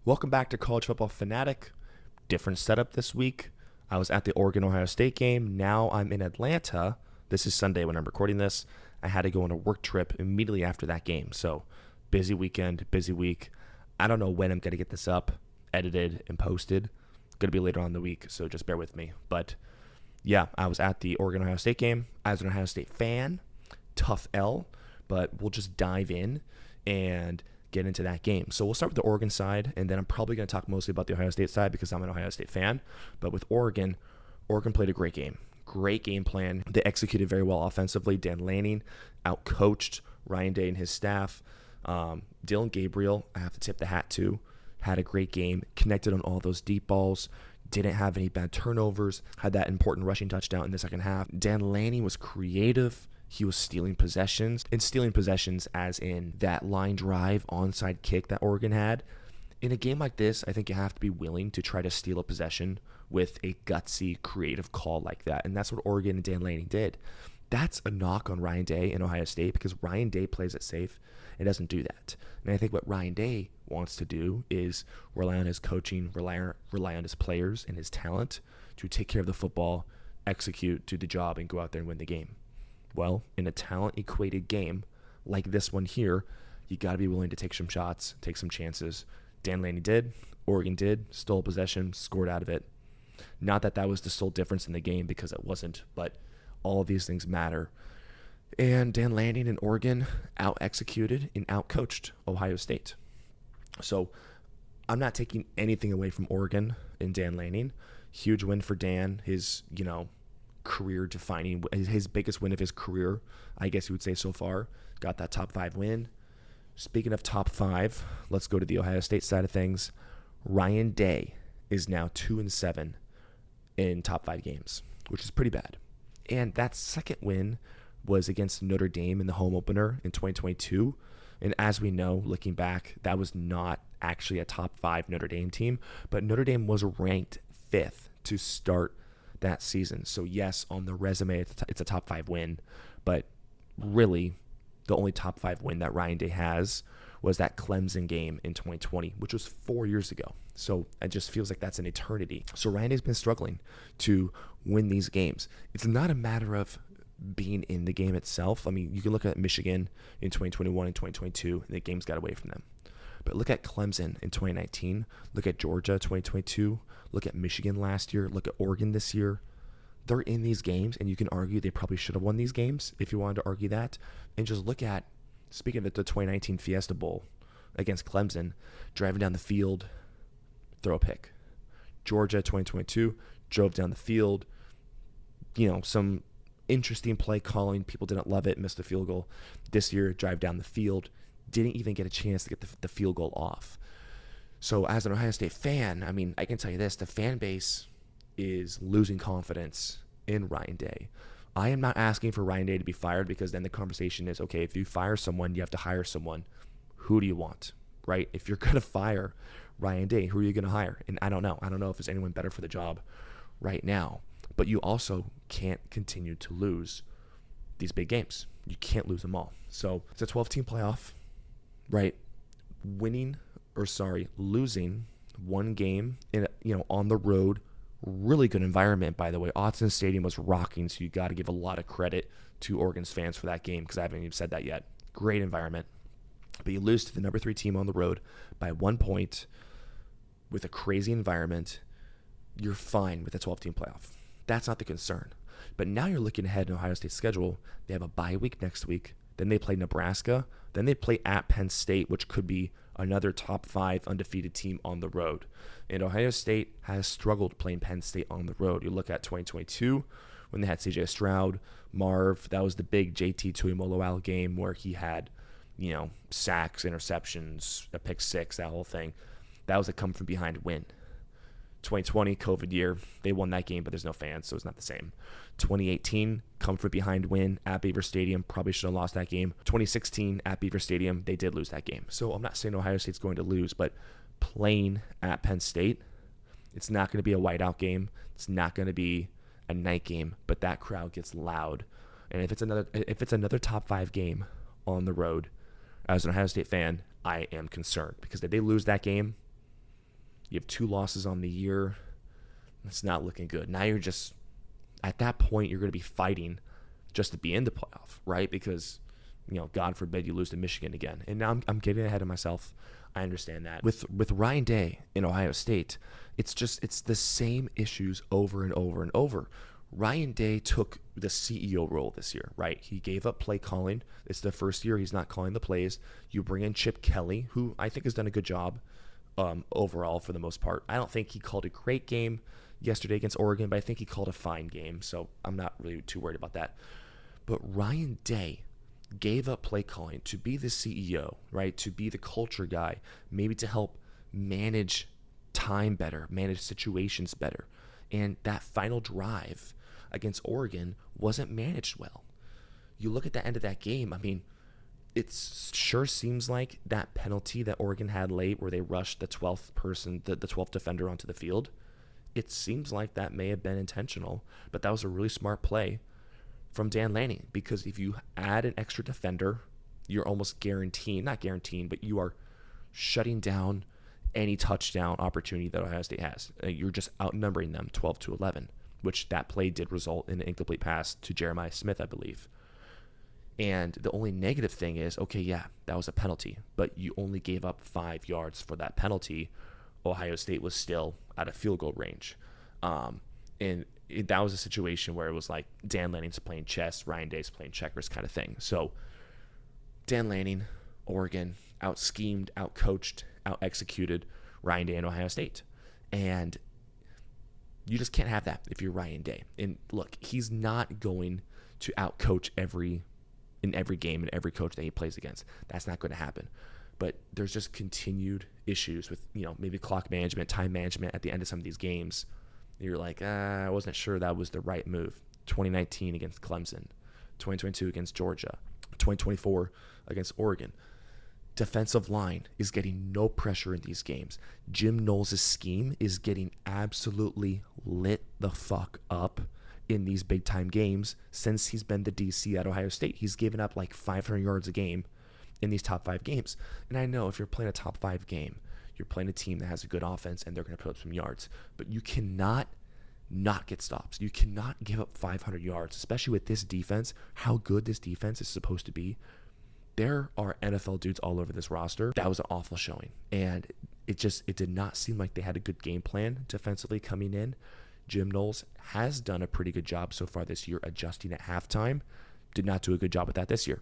Welcome back to College Football Fanatic. Different setup this week. I was at the Oregon-Ohio State game. Now I'm in Atlanta. This is Sunday when I'm recording this. I had to go on a work trip immediately after that game. So busy weekend, busy week. I don't know when I'm going to get this up, edited, and posted. Going to be later on in the week, so just bear with me. But yeah, I was at the Oregon-Ohio State game. I was an Ohio State fan. Tough L, but we'll just dive in and get into that game. So we'll start with the Oregon side, and then I'm probably going to talk mostly about the Ohio State side because I'm an Ohio State fan. But with Oregon played a great game. Great game plan. They executed very well offensively. Dan Lanning outcoached Ryan Day and his staff. Dylan Gabriel, I have to tip the hat to, had a great game. Connected on all those deep balls. Didn't have any bad turnovers. Had that important rushing touchdown in the second half. Dan Lanning was creative. He was stealing possessions, and stealing possessions as in that line drive onside kick that Oregon had. In a game like this, I think you have to be willing to try to steal a possession with a gutsy, creative call like that, and that's what Oregon and Dan Lanning did. That's a knock on Ryan Day in Ohio State because Ryan Day plays it safe and doesn't do that. And I think what Ryan Day wants to do is rely on his coaching, rely on his players and his talent to take care of the football, execute, do the job, and go out there and win the game. Well, in a talent-equated game like this one here, you got to be willing to take some shots, take some chances. Dan Lanning did. Oregon did. Stole possession, scored out of it. Not that that was the sole difference in the game because it wasn't, but all of these things matter. And Dan Lanning and Oregon out-executed and out-coached Ohio State. So I'm not taking anything away from Oregon and Dan Lanning. Huge win for Dan. His, career defining, his biggest win of his career, I guess you would say so far. Got that top 5 win. Speaking of top 5, let's go to the Ohio State side of things. Ryan Day is now 2-7 in top 5 games, which is pretty bad. And that second win was against Notre Dame in the home opener in 2022. And as we know, looking back, that was not actually a top 5 Notre Dame team, but Notre Dame was ranked 5th to start that season. So yes, on the resume, it's a top 5 win, but really the only top 5 win that Ryan Day has was that Clemson game in 2020, which was 4 years ago. So it just feels like that's an eternity. So Ryan Day's been struggling to win these games. It's not a matter of being in the game itself. I mean, you can look at Michigan in 2021 and 2022, and the games got away from them. But look at Clemson in 2019. Look at Georgia 2022. Look at Michigan last year. Look at Oregon this year. They're in these games, and you can argue they probably should have won these games if you wanted to argue that. And just look at, speaking of the 2019 Fiesta Bowl against Clemson, driving down the field, throw a pick. Georgia 2022, drove down the field, some interesting play calling. People didn't love it, missed a field goal. This year, drive down the field, didn't even get a chance to get the field goal off. So as an Ohio State fan, I mean, I can tell you this, the fan base is losing confidence in Ryan Day. I am not asking for Ryan Day to be fired because then the conversation is, okay, if you fire someone, you have to hire someone. Who do you want, right? If you're going to fire Ryan Day, who are you going to hire? And I don't know. I don't know if there's anyone better for the job right now. But you also can't continue to lose these big games. You can't lose them all. So it's a 12-team playoff, right? Losing one game in on the road, really good environment, by the way. Autzen Stadium was rocking, so you got to give a lot of credit to Oregon's fans for that game because I haven't even said that yet. Great environment. But you lose to the number 3 team on the road by 1 point with a crazy environment. You're fine with a 12-team playoff. That's not the concern. But now you're looking ahead in Ohio State's schedule. They have a bye week next week. Then they play Nebraska. Then they play at Penn State, which could be another top 5 undefeated team on the road. And Ohio State has struggled playing Penn State on the road. You look at 2022 when they had C.J. Stroud, Marv. That was the big JT Tuimoloau game where he had, sacks, interceptions, a pick 6, that whole thing. That was a come-from-behind win. 2020, COVID year, they won that game, but there's no fans, so it's not the same. 2018, comfort behind win at Beaver Stadium, probably should have lost that game. 2016, at Beaver Stadium, they did lose that game. So I'm not saying Ohio State's going to lose, but playing at Penn State, it's not going to be a whiteout game. It's not going to be a night game, but that crowd gets loud. And if it's another top 5 game on the road, as an Ohio State fan, I am concerned because if they lose that game, You have 2 losses on the year. It's not looking good. Now you're just, at that point, you're going to be fighting just to be in the playoff, right? Because, God forbid you lose to Michigan again. And now I'm getting ahead of myself. I understand that. With Ryan Day in Ohio State, it's the same issues over and over and over. Ryan Day took the CEO role this year, right? He gave up play calling. It's the first year he's not calling the plays. You bring in Chip Kelly, who I think has done a good job overall for the most part. I don't think he called a great game yesterday against Oregon, but I think he called a fine game, so I'm not really too worried about that. But Ryan Day gave up play calling to be the CEO, right? To be the culture guy, maybe to help manage time better, manage situations better. And that final drive against Oregon wasn't managed well. You look at the end of that game, I mean, it sure seems like that penalty that Oregon had late where they rushed the 12th person, the 12th defender onto the field, it seems like that may have been intentional, but that was a really smart play from Dan Lanning, because if you add an extra defender, you're almost guaranteeing, not guaranteeing, but you are shutting down any touchdown opportunity that Ohio State has. You're just outnumbering them 12-11, which that play did result in an incomplete pass to Jeremiah Smith, I believe. And the only negative thing is, okay, yeah, that was a penalty, but you only gave up 5 yards for that penalty. Ohio State was still out of field goal range. That was a situation where it was like Dan Lanning's playing chess, Ryan Day's playing checkers kind of thing. So Dan Lanning, Oregon, out-schemed, out-coached, out-executed Ryan Day and Ohio State. And you just can't have that if you're Ryan Day. And look, he's not going to out-coach in every game and every coach that he plays against. That's not going to happen. But there's just continued issues with, maybe clock management, time management at the end of some of these games. You're like, I wasn't sure that was the right move. 2019 against Clemson, 2022 against Georgia, 2024 against Oregon. Defensive line is getting no pressure in these games. Jim Knowles' scheme is getting absolutely lit the fuck up in these big-time games since he's been the DC at Ohio State. He's given up like 500 yards a game in these top 5 games. And I know if you're playing a top 5 game, you're playing a team that has a good offense and they're going to put up some yards. But you cannot not get stops. You cannot give up 500 yards, especially with this defense, how good this defense is supposed to be. There are NFL dudes all over this roster. That was an awful showing. And it did not seem like they had a good game plan defensively coming in. Jim Knowles has done a pretty good job so far this year adjusting at halftime. Did not do a good job with that this year.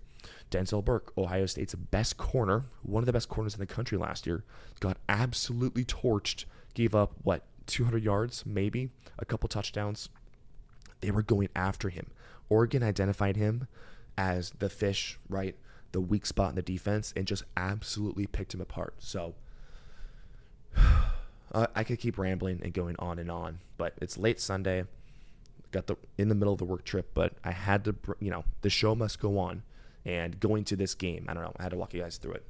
Denzel Burke, Ohio State's best corner, one of the best corners in the country last year, got absolutely torched, gave up, 200 yards, maybe, a couple touchdowns. They were going after him. Oregon identified him as the fish, right, the weak spot in the defense, and just absolutely picked him apart. So I could keep rambling and going on, but it's late Sunday. Got in the middle of the work trip, but I had to, the show must go on. And going to this game, I don't know, I had to walk you guys through it.